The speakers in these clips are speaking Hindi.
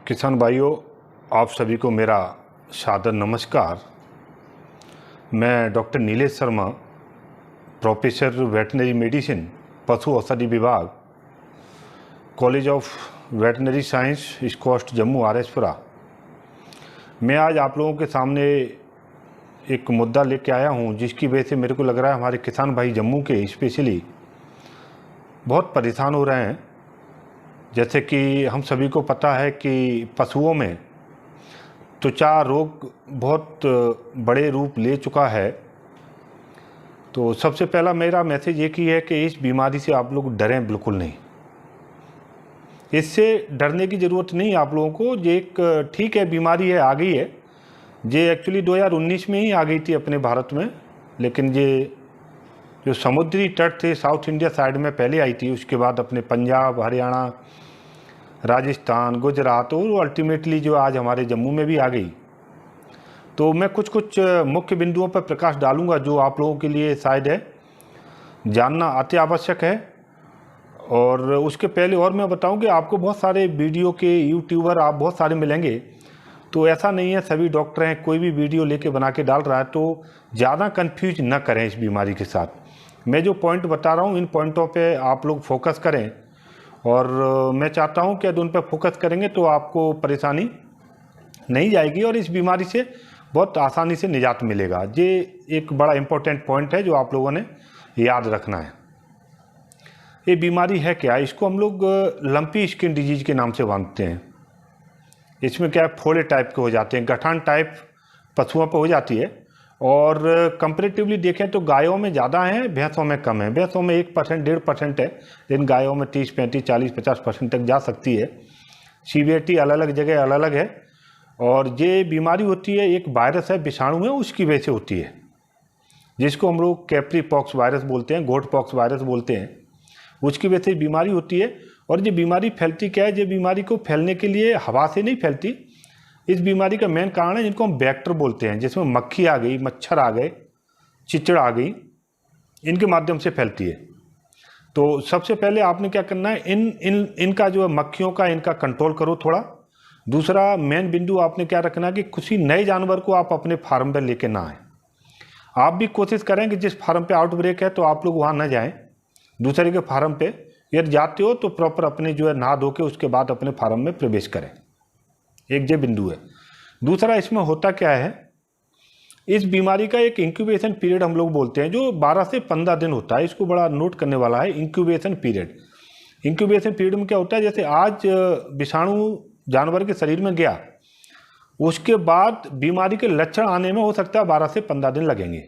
किसान भाइयों, आप सभी को मेरा सादर नमस्कार। मैं doctor Nilesh Sharma, professor veterinary medicine, पशु औषधि विभाग, college of veterinary science, east coast, Jammu R S Pura. मैं आज आप लोगों के सामने एक मुद्दा लेके आया हूं, जिसकी वजह से मेरे को लग रहा है हमारे किसान भाई जम्मू के स्पेशली बहुत परेशान हो रहे हैं। जैसे कि हम सभी को पता है कि पशुओं में त्वचा रोग बहुत बड़े रूप ले चुका है। तो सबसे पहला मेरा मैसेज एक ही है कि इस बीमारी से आप लोग डरें बिल्कुल नहीं। इससे डरने की ज़रूरत नहीं आप लोगों को। ये एक ठीक है, बीमारी है, आ गई है। ये एक्चुअली 2019 में ही आ गई थी अपने भारत में, लेकिन ये जो समुद्री तट थे साउथ इंडिया साइड में पहले आई थी, उसके बाद अपने पंजाब, हरियाणा, राजस्थान, गुजरात और अल्टीमेटली जो आज हमारे जम्मू में भी आ गई। तो मैं कुछ मुख्य बिंदुओं पर प्रकाश डालूंगा जो आप लोगों के लिए शायद है जानना अति आवश्यक है। और उसके पहले और मैं बताऊं कि आपको बहुत सारे वीडियो के यूट्यूबर आप बहुत सारे मिलेंगे। तो ऐसा नहीं है सभी डॉक्टर हैं, कोई भी वीडियो लेके बना के डाल रहा है, तो ज़्यादा कंफ्यूज न करें इस बीमारी के साथ। मैं जो पॉइंट बता रहा हूँ इन पॉइंटों पे आप लोग फोकस करें, और मैं चाहता हूँ कि यदि उन पर फोकस करेंगे तो आपको परेशानी नहीं जाएगी और इस बीमारी से बहुत आसानी से निजात मिलेगा। ये एक बड़ा इम्पोर्टेंट पॉइंट है जो आप लोगों ने याद रखना है। ये बीमारी है क्या? इसको हम लोग लंपी स्किन डिजीज के नाम से जानते हैं। इसमें क्या है, फोड़े टाइप के हो जाते हैं, गठान टाइप पशुओं पर हो जाती है। और कंपेरेटिवली देखें तो गायों में ज़्यादा है, भैंसों में कम है। भैंसों में 1%, 1.5% है, लेकिन गायों में 30, 35, 40, 50% तक जा सकती है। सीवियरिटी अलग अलग जगह अलग अलग है। और ये बीमारी होती है, एक वायरस है, विषाणु है, उसकी वजह से होती है, जिसको हम लोग कैप्री पॉक्स वायरस बोलते हैं, गोट पॉक्स वायरस बोलते हैं। उसकी वजह से बीमारी होती है। और ये बीमारी फैलती क्या है? ये बीमारी को फैलने के लिए हवा से नहीं फैलती। इस बीमारी का मेन कारण है जिनको हम बैक्टर बोलते हैं, जिसमें मक्खी आ गई, मच्छर आ गए, चिचड़ आ गई, इनके माध्यम से फैलती है। तो सबसे पहले आपने क्या करना है, इनका जो है मक्खियों का, इनका कंट्रोल करो थोड़ा। दूसरा मेन बिंदु आपने क्या रखना है कि किसी नए जानवर को आप अपने फार्म पर लेके ना आए। आप भी कोशिश करें कि जिस फार्म पे आउटब्रेक है तो आप लोग वहाँ न जाएं, दूसरे के फार्म पे यदि जाते हो तो प्रॉपर अपने जो है नहा धो के उसके बाद अपने फार्म में प्रवेश करें। एक ये बिंदु है। दूसरा, इसमें होता क्या है, इस बीमारी का एक इंक्यूबेशन पीरियड हम लोग बोलते हैं, जो 12 से 15 दिन होता है। इसको बड़ा नोट करने वाला है, इंक्यूबेशन पीरियड। इंक्यूबेशन पीरियड में क्या होता है, जैसे आज विषाणु जानवर के शरीर में गया, उसके बाद बीमारी के लक्षण आने में हो सकता है 12 से 15 दिन लगेंगे।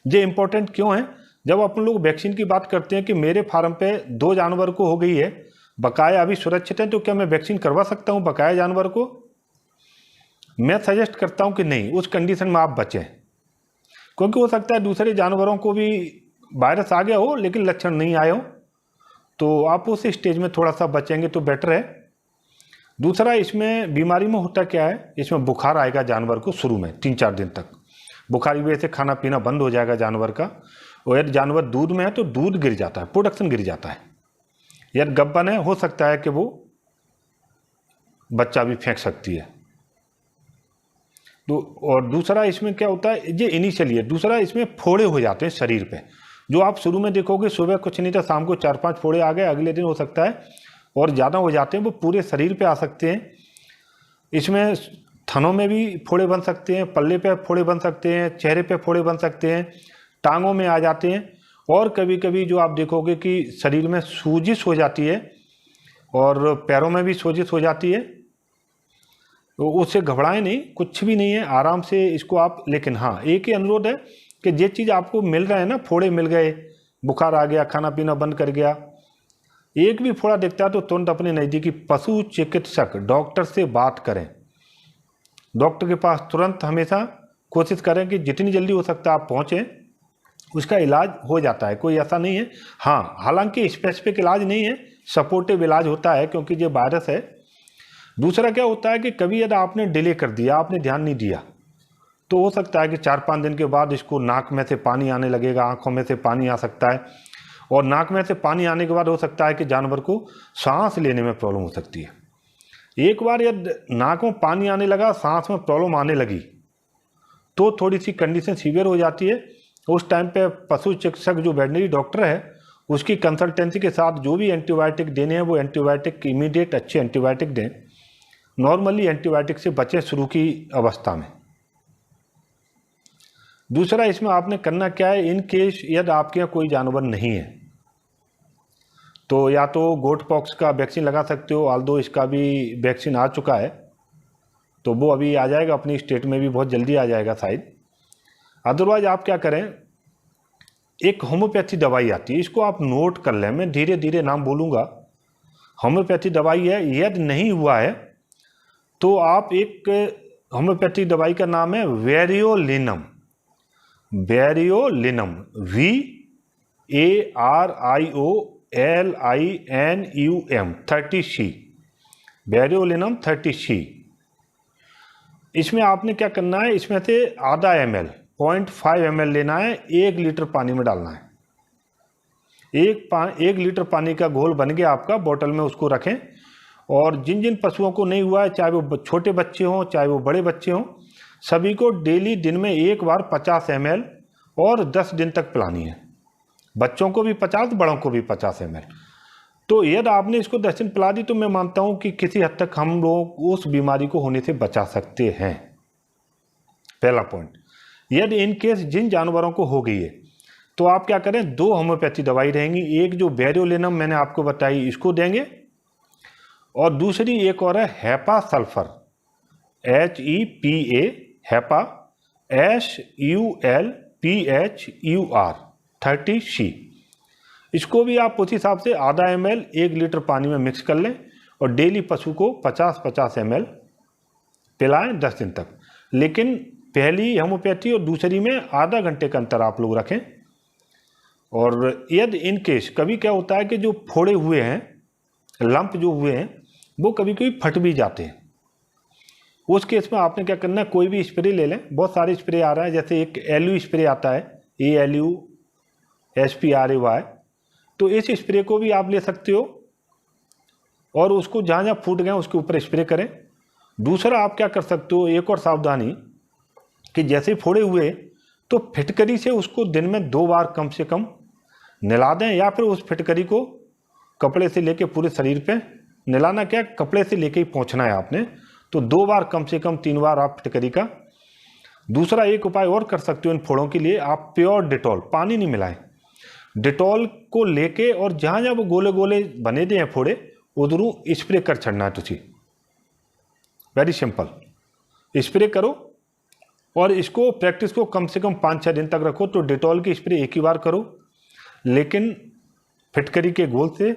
ये इंपॉर्टेंट क्यों है? जब अपन लोग वैक्सीन की बात करते हैं कि मेरे फार्म पे 2 जानवर को हो गई है, बकाया अभी सुरक्षित है, तो क्या मैं वैक्सीन करवा सकता हूं बकाया जानवर को? मैं सजेस्ट करता हूं कि नहीं, उस कंडीशन में आप बचें, क्योंकि हो सकता है दूसरे जानवरों को भी वायरस आ गया हो लेकिन लक्षण नहीं आए हो, तो आप उस स्टेज में थोड़ा सा बचेंगे तो बेटर है। दूसरा, इसमें बीमारी में होता क्या है, इसमें बुखार आएगा जानवर को शुरू में 3-4 दिन तक। बुखार की वजह से खाना पीना बंद हो जाएगा जानवर का। और यदि जानवर दूध में है तो दूध गिर जाता है, प्रोडक्शन गिर जाता है। यदि गब्बन है, हो सकता है कि वो बच्चा भी फेंक सकती है। तो और दूसरा इसमें क्या होता है, ये इनिशियली है। दूसरा, इसमें फोड़े हो जाते हैं शरीर पे, जो आप शुरू में देखोगे सुबह कुछ नहीं था, शाम को 4-5 फोड़े आ गए, अगले दिन हो सकता है और ज़्यादा हो जाते हैं, वो पूरे शरीर पे आ सकते हैं। इसमें थनों में भी फोड़े बन सकते हैं, पल्ले पे फोड़े बन सकते हैं, चेहरे पे फोड़े बन सकते हैं, टांगों में आ जाते हैं। और कभी कभी जो आप देखोगे कि शरीर में सूजिश हो जाती है और पैरों में भी सूजिश हो जाती है। तो उससे घबराएं नहीं, कुछ भी नहीं है, आराम से इसको आप। लेकिन हाँ, एक ही अनुरोध है कि ये चीज़ आपको मिल रहा है ना, फोड़े मिल गए, बुखार आ गया, खाना पीना बंद कर गया, एक भी फोड़ा दिखता है तो तुरंत अपने नज़दीकी पशु चिकित्सक डॉक्टर से बात करें। डॉक्टर के पास तुरंत हमेशा कोशिश करें कि जितनी जल्दी हो सकता है आप पहुँचें, उसका इलाज हो जाता है, कोई ऐसा नहीं है। हाँ, हालांकि स्पेसिफिक इलाज नहीं है, सपोर्टिव इलाज होता है, क्योंकि ये वायरस है। दूसरा क्या होता है कि कभी यदि आपने डिले कर दिया, आपने ध्यान नहीं दिया, तो हो सकता है कि 4-5 दिन के बाद इसको नाक में से पानी आने लगेगा, आंखों में से पानी आ सकता है, और नाक में से पानी आने के बाद हो सकता है कि जानवर को सांस लेने में प्रॉब्लम हो सकती है। एक बार यदि नाक में पानी आने लगा, सांस में प्रॉब्लम आने लगी, तो थोड़ी सी कंडीशन सीवियर हो जाती है। उस टाइम पे पशु चिकित्सक जो वेटनरी डॉक्टर है उसकी कंसल्टेंसी के साथ जो भी एंटीबायोटिक देने हैं वो एंटीबायोटिक इमीडिएट अच्छे एंटीबायोटिक दें। नॉर्मली एंटीबायोटिक से बचें शुरू की अवस्था में। दूसरा इसमें आपने करना क्या है, इन केस यदि आपके यहाँ कोई जानवर नहीं है तो या तो गोट पॉक्स का वैक्सीन लगा सकते हो, आल्दो इसका भी वैक्सीन आ चुका है तो वो अभी आ जाएगा, अपनी स्टेट में भी बहुत जल्दी आ जाएगा शायद। अदरवाइज आप क्या करें, एक होम्योपैथी दवाई आती है, इसको आप नोट कर लें, मैं धीरे धीरे नाम बोलूँगा। होम्योपैथी दवाई है, यदि नहीं हुआ है तो आप एक होम्योपैथी दवाई का नाम है वेरियोलिनम। वेरियोलिनम VARIOLINUM 30C, वेरियोलिनम 30C। इसमें आपने क्या करना है, इसमें से आधा ml 0.5 ml लेना है, 1 लीटर पानी में डालना है। 1 लीटर पानी का घोल बन गया आपका, बोतल में उसको रखें। और जिन जिन पशुओं को नहीं हुआ है, चाहे वो छोटे बच्चे हों चाहे वो बड़े बच्चे हों, सभी को डेली दिन में एक बार 50 ml और 10 दिन तक पिलानी है। बच्चों को भी 50, बड़ों को भी 50 ml। तो यदि आपने इसको 10 दिन पिला दी तो मैं मानता हूं कि किसी हद तक हम लोग उस बीमारी को होने से बचा सकते हैं। पहला पॉइंट। यदि इन केस जिन जानवरों को हो गई है तो आप क्या करें, 2 होम्योपैथी दवाई रहेंगी। एक जो वेरियोलिनम मैंने आपको बताई इसको देंगे, और दूसरी एक और है HEPA sulphur, HEPA, HEPA SULPHUR 30C। इसको भी आप उस हिसाब से आधा ml 1 लीटर पानी में मिक्स कर लें और डेली पशु को 50-50 ml पिलाएं 10 दिन तक। लेकिन पहली होम्योपैथी और दूसरी में आधा घंटे का अंतर आप लोग रखें। और यदि इन केस कभी क्या होता है कि जो फोड़े हुए हैं, लंप जो हुए हैं, वो कभी कभी फट भी जाते हैं। उस केस में आपने क्या करना है, कोई भी स्प्रे ले लें। बहुत सारे स्प्रे आ रहा है, जैसे एक एलयू स्प्रे आता है, ALUSPRAY, तो इस स्प्रे को भी आप ले सकते हो और उसको जहाँ जहाँ फूट गए उसके ऊपर स्प्रे करें। दूसरा आप क्या कर सकते हो, एक और सावधानी, कि जैसे फोड़े हुए तो फिटकरी से उसको दिन में 2 बार कम से कम नहला दें, या फिर उस फिटकरी को कपड़े से लेके पूरे शरीर पे नहलाना, क्या कपड़े से लेके ही पहुँचना है आपने, तो 2 बार कम से कम 3 बार आप फिटकरी का। दूसरा एक उपाय और कर सकते हो इन फोड़ों के लिए, आप प्योर डिटॉल, पानी नहीं मिलाएं, डिटॉल को लेके और जहाँ जहाँ वो गोले गोले बने दे हैं फोड़े, उधरों स्प्रे कर छड़ना है। तुझे वेरी सिंपल, स्प्रे करो और इसको प्रैक्टिस को कम से कम 5-6 दिन तक रखो। तो डिटॉल की स्प्रे एक ही बार करो, लेकिन फिटकरी के गोल से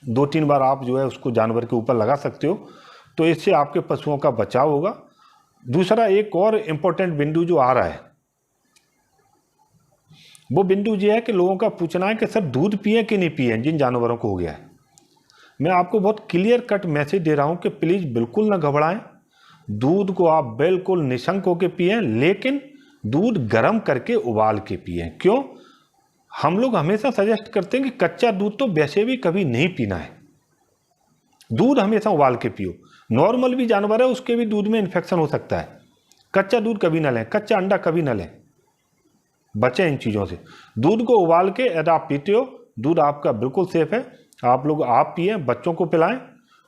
2-3 बार आप जो है उसको जानवर के ऊपर लगा सकते हो, तो इससे आपके पशुओं का बचाव होगा। दूसरा एक और इम्पोर्टेंट बिंदु जो आ रहा है, वो बिंदु ये है कि लोगों का पूछना है कि सर दूध पिए कि नहीं पिए जिन जानवरों को हो गया है। मैं आपको बहुत क्लियर कट मैसेज दे रहा हूं कि प्लीज़ बिल्कुल ना घबराएं, दूध को आप बिल्कुल निशंक होकर पिए, लेकिन दूध गर्म करके उबाल के पिए। क्यों? हम लोग हमेशा सजेस्ट करते हैं कि कच्चा दूध तो वैसे भी कभी नहीं पीना है, दूध हमेशा उबाल के पियो। नॉर्मल भी जानवर है उसके भी दूध में इन्फेक्शन हो सकता है। कच्चा दूध कभी ना लें, कच्चा अंडा कभी ना लें, बचें इन चीज़ों से। दूध को उबाल के यदि आप पीते हो, दूध आपका बिल्कुल सेफ है, आप लोग आप पिए, बच्चों को पिलाएं।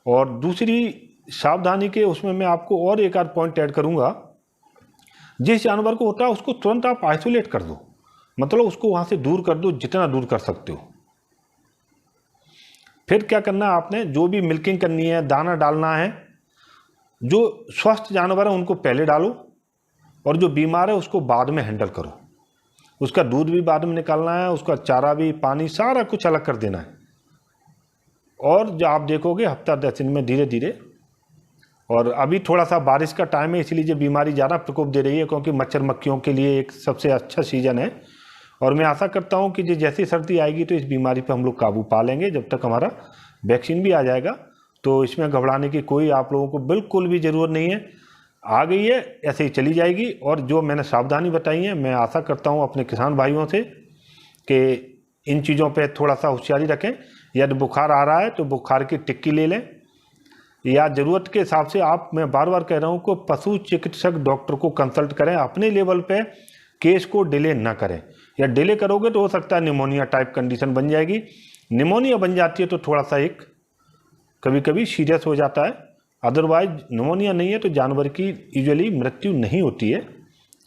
और दूसरी सावधानी के उसमें मैं आपको और एक आध पॉइंट ऐड करूंगा, जिस जानवर को होता है उसको तुरंत आप आइसोलेट कर दो, मतलब उसको वहाँ से दूर कर दो जितना दूर कर सकते हो। फिर क्या करना है आपने, जो भी मिल्किंग करनी है, दाना डालना है, जो स्वस्थ जानवर है उनको पहले डालो और जो बीमार है उसको बाद में हैंडल करो। उसका दूध भी बाद में निकालना है, उसका चारा भी, पानी, सारा कुछ अलग कर देना है। और जो आप देखोगे हफ्ता 10 दिन में धीरे धीरे, और अभी थोड़ा सा बारिश का टाइम है इसलिए ये बीमारी ज़्यादा प्रकोप दे रही है, क्योंकि मच्छर मक्खियों के लिए एक सबसे अच्छा सीजन है। और मैं आशा करता हूँ कि जैसी सर्दी आएगी तो इस बीमारी पर हम लोग काबू पा लेंगे, जब तक हमारा वैक्सीन भी आ जाएगा। तो इसमें घबराने की कोई आप लोगों को बिल्कुल भी ज़रूरत नहीं है, आ गई है ऐसे ही चली जाएगी। और जो मैंने सावधानी बताई है, मैं आशा करता हूँ अपने किसान भाइयों से कि इन चीज़ों पे थोड़ा सा होशियारी रखें। यदि बुखार आ रहा है तो बुखार की टिक्की ले लें, या ज़रूरत के हिसाब से आप, मैं बार बार कह रहा हूँ, को पशु चिकित्सक डॉक्टर को कंसल्ट करें। अपने लेवल पे केस को डिले ना करें, या डिले करोगे तो हो सकता है निमोनिया टाइप कंडीशन बन जाएगी। निमोनिया बन जाती है तो थोड़ा सा एक कभी कभी सीरियस हो जाता है, अदरवाइज निमोनिया नहीं है तो जानवर की यूजुअली मृत्यु नहीं होती है।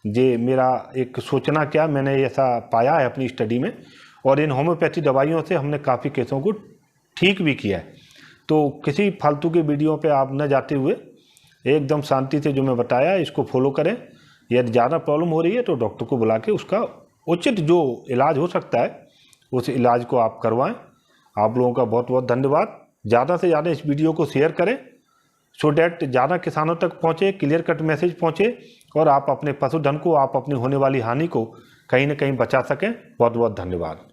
ये मेरा एक सोचना, क्या मैंने ऐसा पाया है अपनी स्टडी में, और इन होम्योपैथी दवाइयों से हमने काफ़ी केसों को ठीक भी किया है। तो किसी फालतू के वीडियो पे आप न जाते हुए एकदम शांति से जो मैं बताया इसको फॉलो करें। यदि ज़्यादा प्रॉब्लम हो रही है तो डॉक्टर को बुला के उसका उचित जो इलाज हो सकता है उस इलाज को आप करवाएं। आप लोगों का बहुत बहुत धन्यवाद। ज़्यादा से ज़्यादा इस वीडियो को शेयर करें सो डैट ज़्यादा किसानों तक पहुँचे, क्लियर कट मैसेज पहुँचे, और आप अपने पशुधन को, आप अपनी होने वाली हानि को कहीं ना कहीं बचा सकें। बहुत बहुत धन्यवाद।